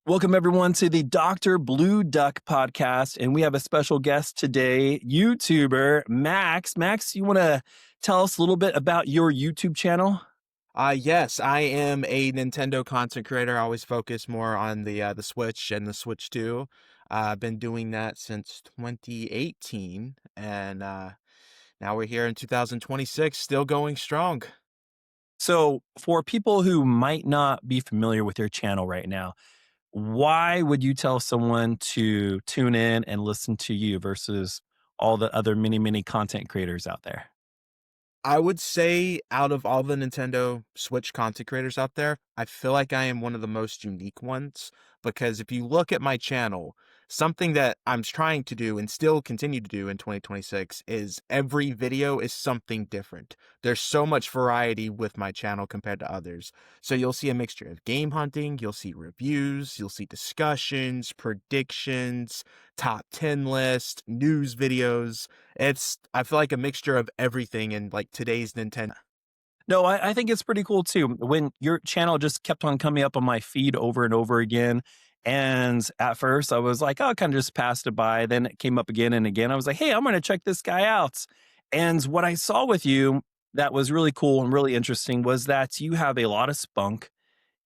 Welcome, everyone, to the Dr. Blue Duck podcast. And we have a special guest today, YouTuber Max. Max, you want to tell us a little bit about your YouTube channel? Yes, I am a Nintendo content creator. I always focus more on the Switch and the Switch 2. I've been doing that since 2018, and now we're here in 2026, still going strong. So, for people who might not be familiar with your channel right now, why would you tell someone to tune in and listen to you versus all the other many content creators out there? I would say out of all the Nintendo Switch content creators out there, I feel like I am one of the most unique ones because if you look at my channel, something that I'm trying to do and still continue to do in 2026 is every video is something different. There's so much variety with my channel compared to others. So you'll see a mixture of game hunting, you'll see reviews, you'll see discussions, predictions, top 10 list, news videos. I feel like a mixture of everything in like today's Nintendo. No, I think it's pretty cool too. When your channel just kept on coming up on my feed over and over again. And at first I was like, oh, I kind of just passed it by. Then it came up again and again. I was like, hey, I'm going to check this guy out. And what I saw with you that was really cool and really interesting was that you have a lot of spunk.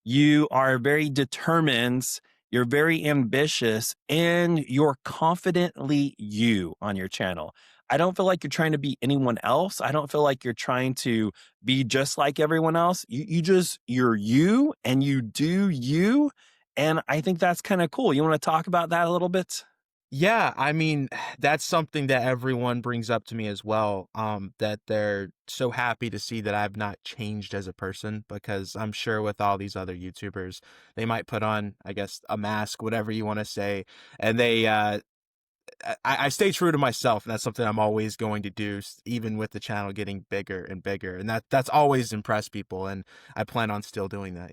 You are very determined, you're very ambitious, and you're confidently you on your channel. I don't feel like you're trying to be anyone else. I don't feel like you're trying to be just like everyone else. You're you and you do you. And I think that's kind of cool. You want to talk about that a little bit? Yeah, I mean, that's something that everyone brings up to me as well. That they're so happy to see that I've not changed as a person because I'm sure with all these other YouTubers, they might put on, I guess, a mask, whatever you want to say, and I stay true to myself, and that's something I'm always going to do, even with the channel getting bigger and bigger, and that's always impressed people, and I plan on still doing that.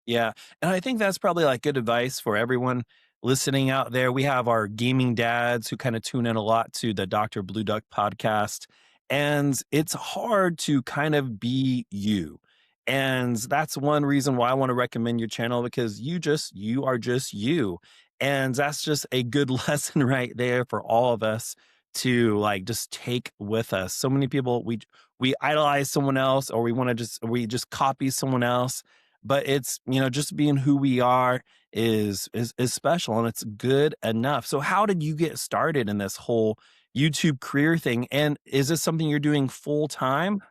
Yeah, and I think that's probably, like, good advice for everyone listening out there. We have our gaming dads who kinda tune in a lot to the Doctor Blue Duck podcast, and it's hard to kind of be you, and that's one reason why I wanna recommend your channel because you are just you, and that's just a good lesson right there for all of us to, like, just take with us. So many people, we idolize someone else or we just copy someone else, but it's just being who we are is special and it's good enough. So how did you get started in this whole YouTube career thing, and is this something you're doing full time?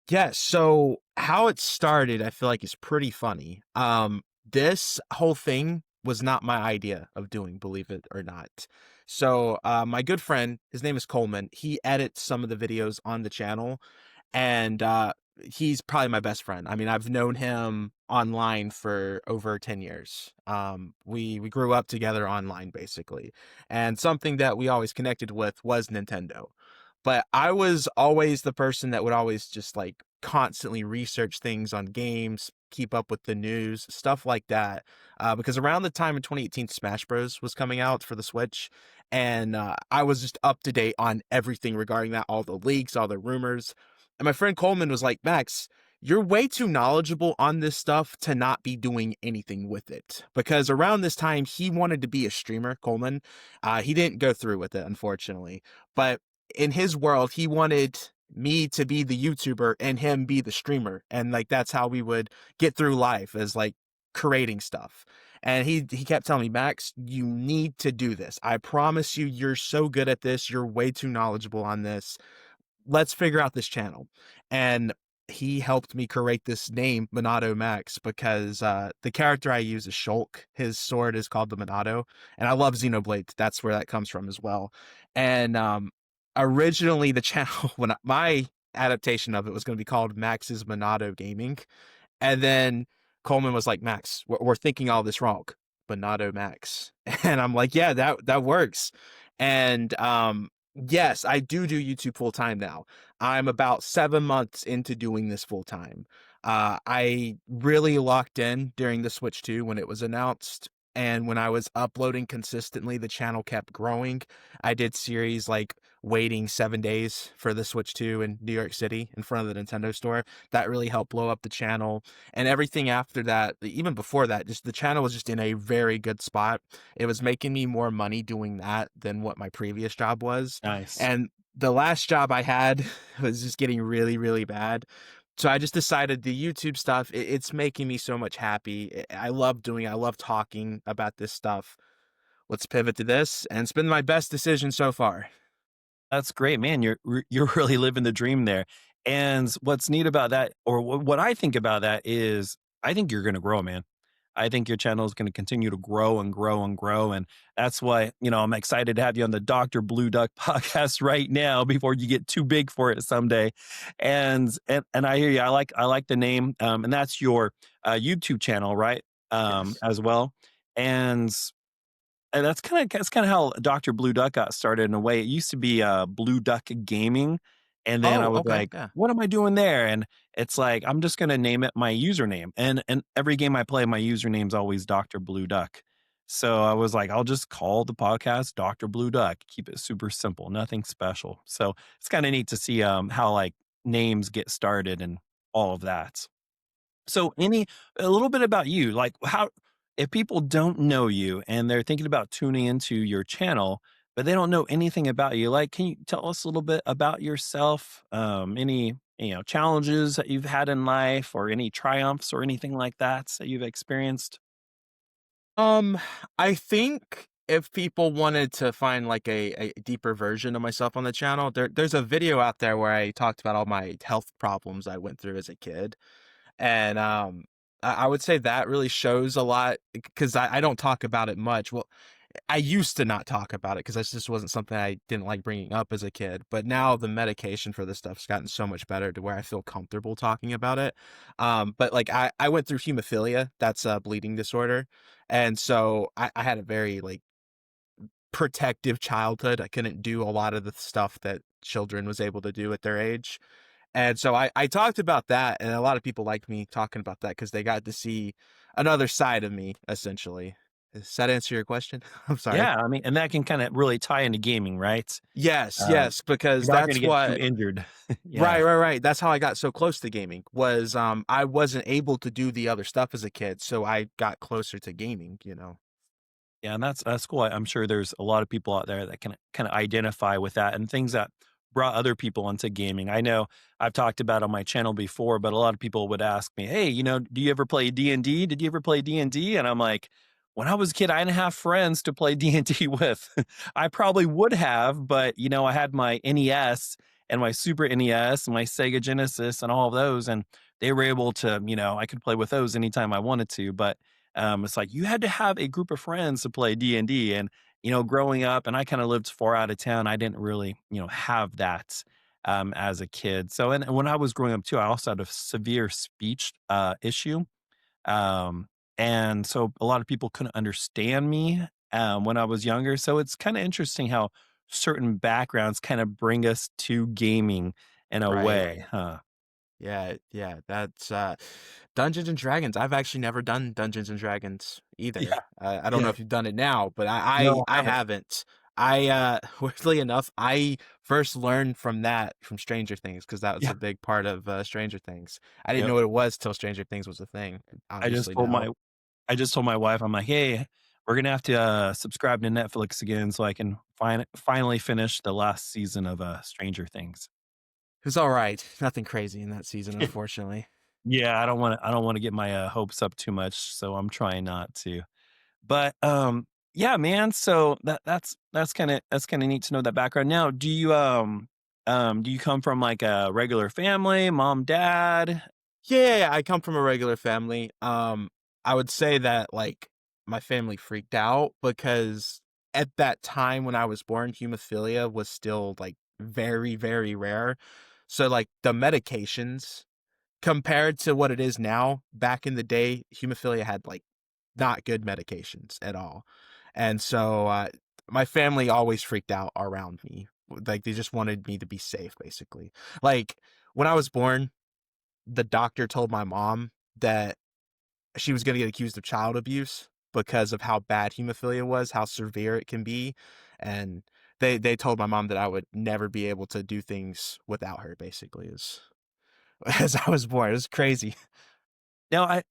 Yeah, so how it started, I feel like is pretty funny. This whole thing was not my idea of doing, believe it or not. So, my good friend, his name is Coleman. He edits some of the videos on the channel, and he's probably my best friend. I mean, I've known him online for over 10 years. We grew up together online basically, and something that we always connected with was Nintendo. But I was always the person that would always just like constantly research things on games, keep up with the news, stuff like that. Because around the time in 2018, Smash Bros was coming out for the Switch, and I was just up to date on everything regarding that, all the leaks, all the rumors. And my friend Coleman was like, Max, you're way too knowledgeable on this stuff to not be doing anything with it. Because around this time, he wanted to be a streamer, Coleman. He didn't go through with it, unfortunately. But in his world, he wanted me to be the YouTuber and him be the streamer. And like, that's how we would get through life, as like creating stuff. And he kept telling me, Max, you need to do this. I promise you, you're so good at this. You're way too knowledgeable on this. Let's figure out this channel. And he helped me create this name, Monado Max, because the character I use is Shulk. His sword is called the Monado, and I love Xenoblade. That's where that comes from as well. And originally, the channel, my adaptation of it was going to be called Max's Monado Gaming, and then Coleman was like, Max, we're thinking all this wrong. Monado Max. And I'm like, yeah, that works. And yes, I do YouTube full time now. I'm about 7 months into doing this full time. I really locked in during the Switch 2 when it was announced. And when I was uploading consistently, the channel kept growing. I did series like waiting 7 days for the Switch 2 in New York City in front of the Nintendo store. That really helped blow up the channel, and everything after that, even before that, just the channel was just in a very good spot. It was making me more money doing that than what my previous job was, Nice. and the last job I had was just getting really, really bad. So I just decided the YouTube stuff, it's making me so much happy. I love doing it. I love talking about this stuff. Let's pivot to this, and it's been my best decision so far. That's great, man. You're really living the dream there. And what's neat about that, or what I think about that is, I think you're going to grow, man. I think your channel is going to continue to grow and grow and grow, and that's why I'm excited to have you on the Doctor Blue Duck podcast right now before you get too big for it someday. And I hear you. I like the name, and that's your YouTube channel, right? Yes. As well, and that's kinda how Doctor Blue Duck got started in a way. It used to be, Blue Duck Gaming, and then I Oh, was okay, like, yeah. "What am I doing there?" And it's like, I'm just gonna name it my username, and every game I play, my username's always Doctor Blue Duck. So I was like, "I'll just call the podcast Doctor Blue Duck, keep it super simple, nothing special." So it's kinda neat to see, how, like, names get started and all of that. So a little bit about you, like how if people don't know you and they're thinking about tuning into your channel, but they don't know anything about you, like can you tell us a little bit about yourself? Any challenges that you've had in life or any triumphs or anything like that you've experienced? Um, I think if people wanted to find like a deeper version of myself on the channel, there's a video out there where I talked about all my health problems I went through as a kid. And I would say that really shows a lot because I don't talk about it much. Well, I used to not talk about it because this just wasn't something I didn't like bringing up as a kid. But now the medication for this stuff's gotten so much better to where I feel comfortable talking about it. But like I went through hemophilia, that's a bleeding disorder. And so I had a very like protective childhood. I couldn't do a lot of the stuff that children was able to do at their age. And so I talked about that, and a lot of people liked me talking about that because they got to see another side of me, essentially. Does that answer your question? I'm sorry. Yeah, I mean, and that can kind of really tie into gaming, right? Yes, Um, yes, you're because not going to that's get too what. injured. Yeah. Right. That's how I got so close to gaming. Was I wasn't able to do the other stuff as a kid, so I got closer to gaming. Yeah, and that's cool. I'm sure there's a lot of people out there that can kind of identify with that and things that brought other people into gaming. I know I've talked about on my channel before, but a lot of people would ask me, "Hey, do you ever play D&D? Did you ever play D&D?" And I'm like, "When I was a kid, I didn't have friends to play D&D with. I probably would have, but I had my NES and my Super NES and my Sega Genesis and all of those, and they were able to, I could play with those anytime I wanted to, but it's like you had to have a group of friends to play D&D. And, growing up, and I kind of lived far out of town, I didn't really, have that as a kid. So, and when I was growing up too, I also had a severe speech issue. Um, and so a lot of people couldn't understand me when I was younger. So it's kind of interesting how certain backgrounds kind of bring us to gaming in a Right. way, huh? Yeah, that's, Dungeons& and Dragons. I've actually never done Dungeons& and Dragons either. Yeah. I don't know Yeah. if you've done it now, but I No, I I I haven't. haven't. Weirdly enough, I first learned from that from Stranger Things because that was Yeah. a big part of, Stranger Things. I didn't Yep. know what it was till Stranger Things was a thing, I just obviously told now. my I just told my wife, I'm like, "Hey, we're gonna have to, subscribe to Netflix again so I can finally finish the last season of, Stranger Things." It was alright. Nothing crazy in that season, unfortunately. Yeah, I don't wanna get my, hopes up too much, so I'm trying not to. But, yeah, man, so that's kinda neat to know that background. Now, do you come from, like, a regular family, mom, dad? Yeah, I come from a regular family. I would say that like my family freaked out because at that time when I was born, hemophilia was still like very, very rare. So like the medications compared to what it is now, back in the day, hemophilia had like not good medications at all. And so my family always freaked out around me. Like they just wanted me to be safe, basically. Like when I was born, the doctor told my mom that she was gonna get accused of child abuse because of how bad hemophilia was, how severe it can be, and they told my mom that I would never be able to do things without her, basically, as as I was born. It was crazy. Now, I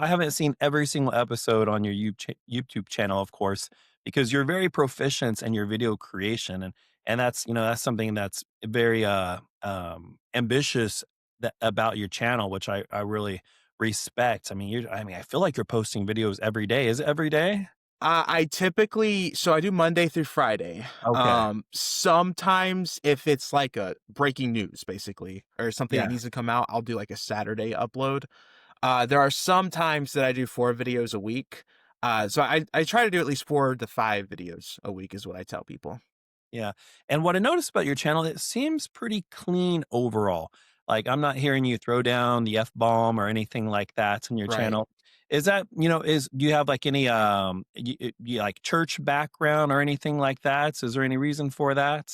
haven't seen every single episode on your YouTube channel, of course, because you're very proficient in your video creation, and that's that's something that's very ambitious about your channel, which I really respect. I mean, I feel like you're posting videos every day. Is it every day? I typically so I do Monday through Friday. Okay. Sometimes if it's like a breaking news, basically, or something that Yeah. needs to come out, I'll do like a Saturday upload. There are some times that I do 4 videos a week. So I try to do at least 4 to 5 videos a week is what I tell people. Yeah. And what I noticed about your channel, it seems pretty clean overall. Like I'm not hearing you throw down the F bomb or anything like that on your Right. channel. Is that, is do you have like any like church background or anything like that? So is there any reason for that?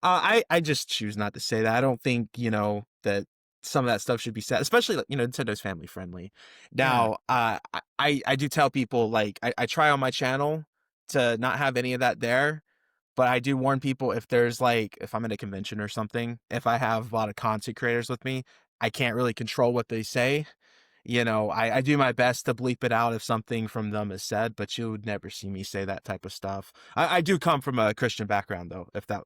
I just choose not to say that. I don't think, that some of that stuff should be said, especially, like, Nintendo's family friendly. Yeah. Now, I do tell people, like, I try on my channel to not have any of that there, but I do warn people if there's, like, if I'm at a convention or something, if I have a lot of content creators with me, I can't really control what they say. I do my best to bleep it out if something from them is said, but you would never see me say that type of stuff. I do come from a Christian background, though. If that,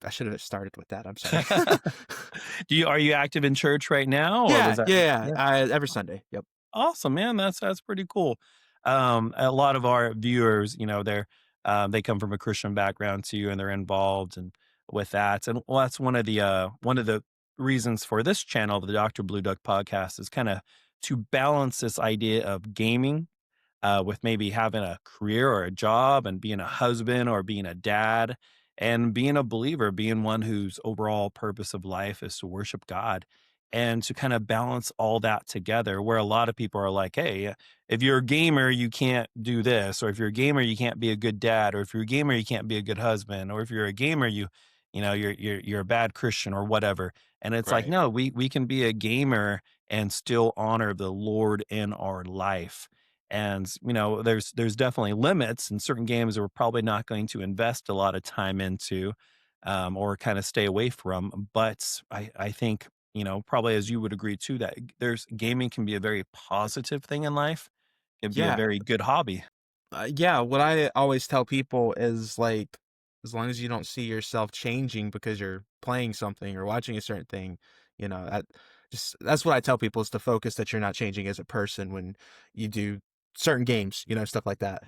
I should have started with that. I'm sorry. Are you active in church right now or was Yeah, that? yeah, yeah. Every Sunday. Yep. Awesome, man. That's pretty cool. A lot of our viewers, they come from a Christian background too, and they're involved and with that. And well, that's one of the reasons for this channel, the Doctor Blue Duck podcast, is kind of to balance this idea of gaming with maybe having a career or a job and being a husband or being a dad and being a believer, being one whose overall purpose of life is to worship God and to kind of balance all that together. Where a lot of people are like, hey, if you're a gamer, you can't do this, or if you're a gamer, you can't be a good dad, or if you're a gamer, you can't be a good husband, or if you're a gamer, you're a bad Christian or whatever. And it's like, Right. no, we can be a gamer and still honor the Lord in our life. And, there's definitely limits and certain games that we're probably not going to invest a lot of time into, or kind of stay away from. But I think, probably as you would agree too, that there's gaming can be a very positive thing in life. It can be a Yeah. very good hobby. Yeah. What I always tell people is, like, as long as you don't see yourself changing because you're playing something or watching a certain thing, that just that's what I tell people is to focus that you're not changing as a person when you do certain games, stuff like that.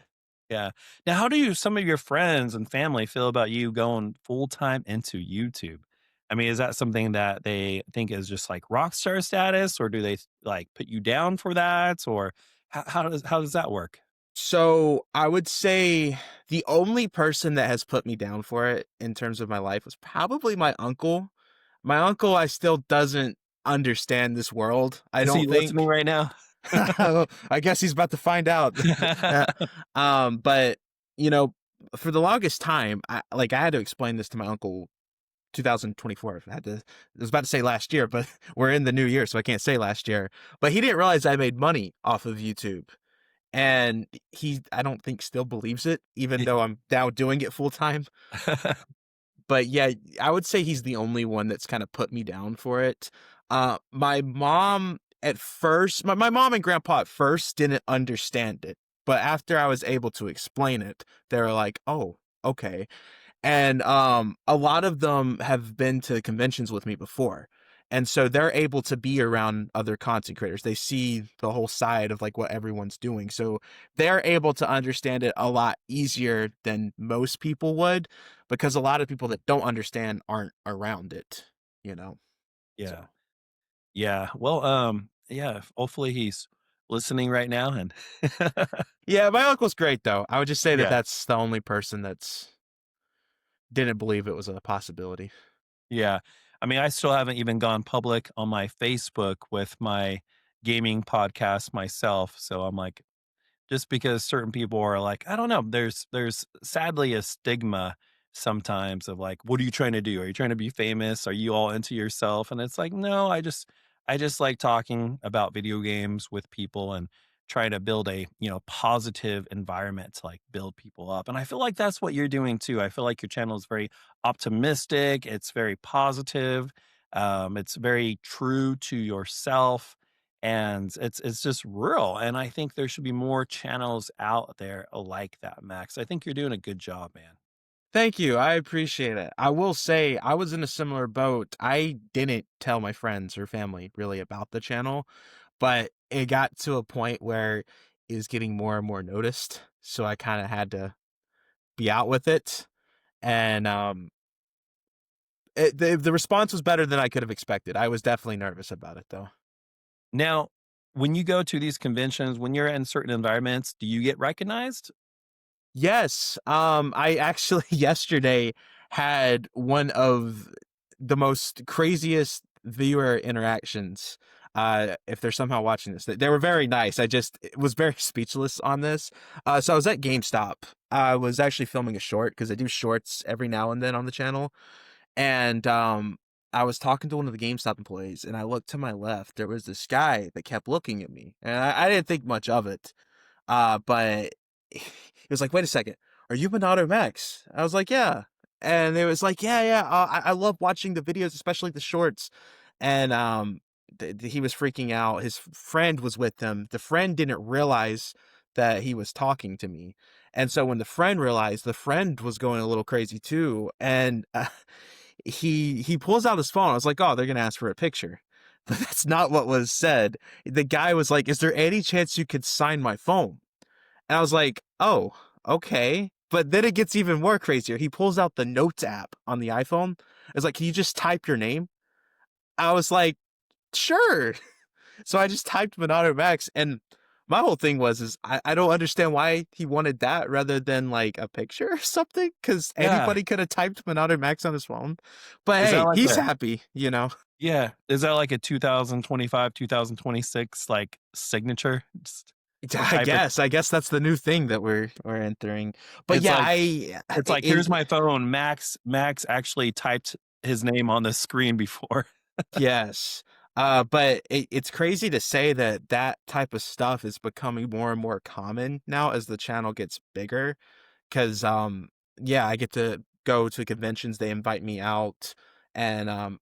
Yeah. Now, how do some of your friends and family feel about you going full time into YouTube? I mean, is that something that they think is just like rock star status, or do they like put you down for that, or how does that work? So I would say the only person that has put me down for it in terms of my life was probably my uncle. My uncle, I still doesn't understand this world, I Is he don't listening think. right now? I guess he's about to find out. Uh, but you know, for the longest time, I had to explain this to my uncle 2024. I was about to say last year, but we're in the new year, so I can't say last year. But he didn't realize I made money off of YouTube. And he, I don't think, still believes it, even though I'm now doing it full time. But yeah, I would say he's the only one that's kinda put me down for it. My mom at first my mom and grandpa at first didn't understand it, but after I was able to explain it, they were like, "Oh, okay." And, a lot of them have been to conventions with me before, and so they're able to be around other content creators. They see the whole side of, like, what everyone's doing, so they're able to understand it a lot easier than most people would, because a lot of people that don't understand aren't around it, you know? Yeah. So Yeah. Well, yeah, hopefully he's listening right now and yeah, my uncle's great, though. I would just say that yeah. that's the only person that's didn't believe it was a possibility. Yeah. I mean, I still haven't even gone public on my Facebook with my gaming podcast myself. So I'm like, just because certain people are like, I don't know, there's sadly a stigma sometimes of like, what are you trying to do? Are you trying to be famous? Are you all into yourself? And it's like, no, I just like talking about video games with people and try to build a, positive environment to like build people up. And I feel like that's what you're doing too. I feel like your channel is very optimistic, it's very positive, it's very true to yourself, and it's just real. And I think there should be more channels out there like that, Max. I think you're doing a good job, man. Thank you. I appreciate it. I will say I was in a similar boat. I didn't tell my friends or family really about the channel, but it got to a point where it was getting more and more noticed. So I kind of had to be out with it. And the response was better than I could have expected. I was definitely nervous about it though. Now, when you go to these conventions, when you're in certain environments, do you get recognized? Yes. I actually yesterday had one of the most craziest viewer interactions. If they're somehow watching this, they were very nice. Was very speechless on this. So I was at GameStop. I was actually filming a short because I do shorts every now and then on the channel. And I was talking to one of the GameStop employees, and I looked to my left. There was this guy that kept looking at me, and I didn't think much of it. But he was like, "Wait a second, are you Monado Max?" I was like, "Yeah," and it was like, "Yeah, yeah, I love watching the videos, especially the shorts." And he was freaking out. His friend was with him. The friend didn't realize that he was talking to me, and so when the friend realized, the friend was going a little crazy too, and he pulls out his phone. I was like, "Oh, they're gonna ask for a picture." But that's not what was said. The guy was like, "Is there any chance you could sign my phone?" And I was like, "Oh, okay." But then it gets even more crazier. He pulls out the Notes app on the iPhone. It's like, "Can you just type your name?" I was like, "Sure." So I just typed Monado Max, and my whole thing is I don't understand why he wanted that rather than like a picture or something, because Yeah. anybody could have typed Monado Max on his phone. But Is that hey, like he's a happy, you know. Yeah. Is that like a 2025, 2026 like signature? Just to I type it. guess. I guess that's the new thing that we're entering. But It's yeah, like I it's like, "Here's it my phone." Max actually typed his name on the screen before. yes. But it's crazy to say that that type of stuff is becoming more and more common now as the channel gets bigger. 'Cause, yeah, I get to go to conventions, they invite me out, and,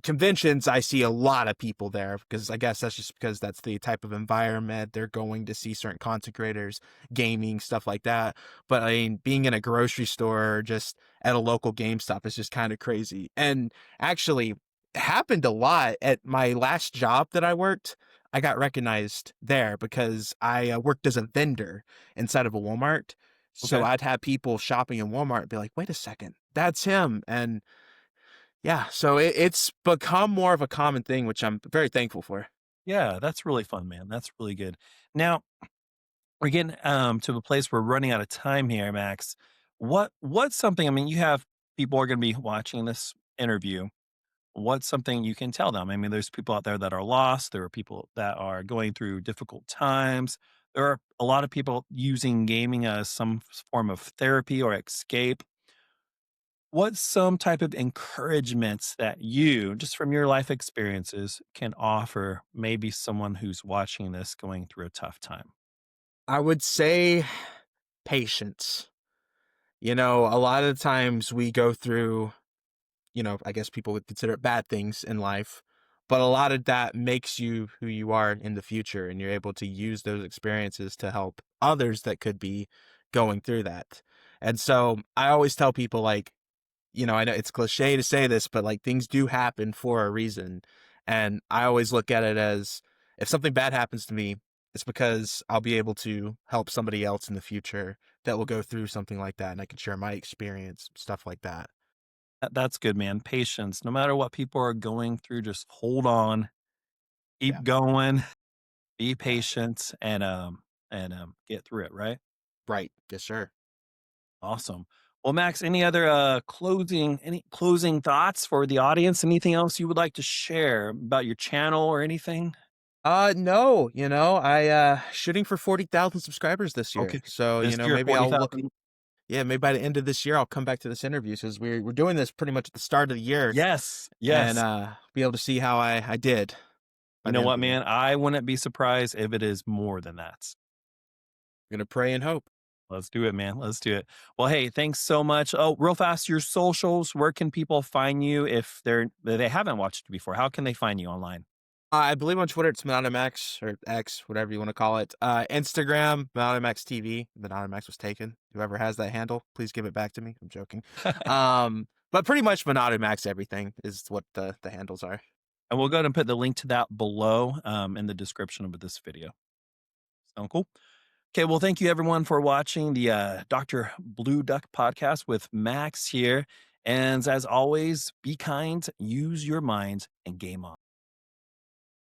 conventions, I see a lot of people there because I guess that's just because that's the type of environment they're going to see certain content creators, gaming, stuff like that, but, I mean, being in a grocery store or just at a local GameStop is just kinda crazy, and actually, it happened a lot at my last job that I worked. I got recognized there because I, worked as a vendor inside of a Walmart, so Okay. I'd have people shopping in Walmart be like, "Wait a second, that's him." And yeah, so it's become more of a common thing, which I'm very thankful for. Yeah, that's really fun, man. That's really good. Now, we're getting, to the place we're running out of time here, Max. What's something, I mean, you have people are gonna be watching this interview. What's something you can tell them? I mean, there's people out there that are lost. There are people that are going through difficult times. There are a lot of people using gaming as some form of therapy or escape. What's some type of encouragements that you, just from your life experiences, can offer maybe someone who's watching this going through a tough time? I would say patience. You know, a lot of the times we go through, I guess people would consider it bad things in life, but a lot of that makes you who you are in the future, and you're able to use those experiences to help others that could be going through that. And so I always tell people like, I know it's cliche to say this, but like things do happen for a reason. And I always look at it as if something bad happens to me, it's because I'll be able to help somebody else in the future that will go through something like that. And I can share my experience, stuff like that. That's good, man. Patience. No matter what people are going through, just hold on, Yeah. keep going, be Yeah. patient, and get through it. Right. Right. Yes, sir. Awesome. Well, Max, any closing thoughts for the audience? Anything else you would like to share about your channel or anything? No, I shooting for 40,000 subscribers this Okay. year. So, This year, maybe I'll look 40,000. yeah, maybe by the end of this year I'll come back to this interview because we're doing this pretty much at the start of the year Yes. and Yes. be able to see how I did. You by the know end of what, the game. man? I wouldn't be surprised if it is more than that. I'm gonna pray and hope. Let's do it, man. Let's do it. Well, hey, thanks so much. Oh, real fast, your socials. Where can people find you if they haven't watched you before? How can they find you online? I believe on Twitter it's Monado Max or X, whatever you want to call it. Instagram, Monado Max TV. Monado Max was taken. Whoever has that handle, please give it back to me. I'm joking. But pretty much Monado Max everything is what the handles are. And we'll go ahead and put the link to that below in the description of this video. Sound cool? Okay, well, thank you everyone for watching the Dr. Blue Duck podcast with Max here. And as always, be kind, use your mind, and game on.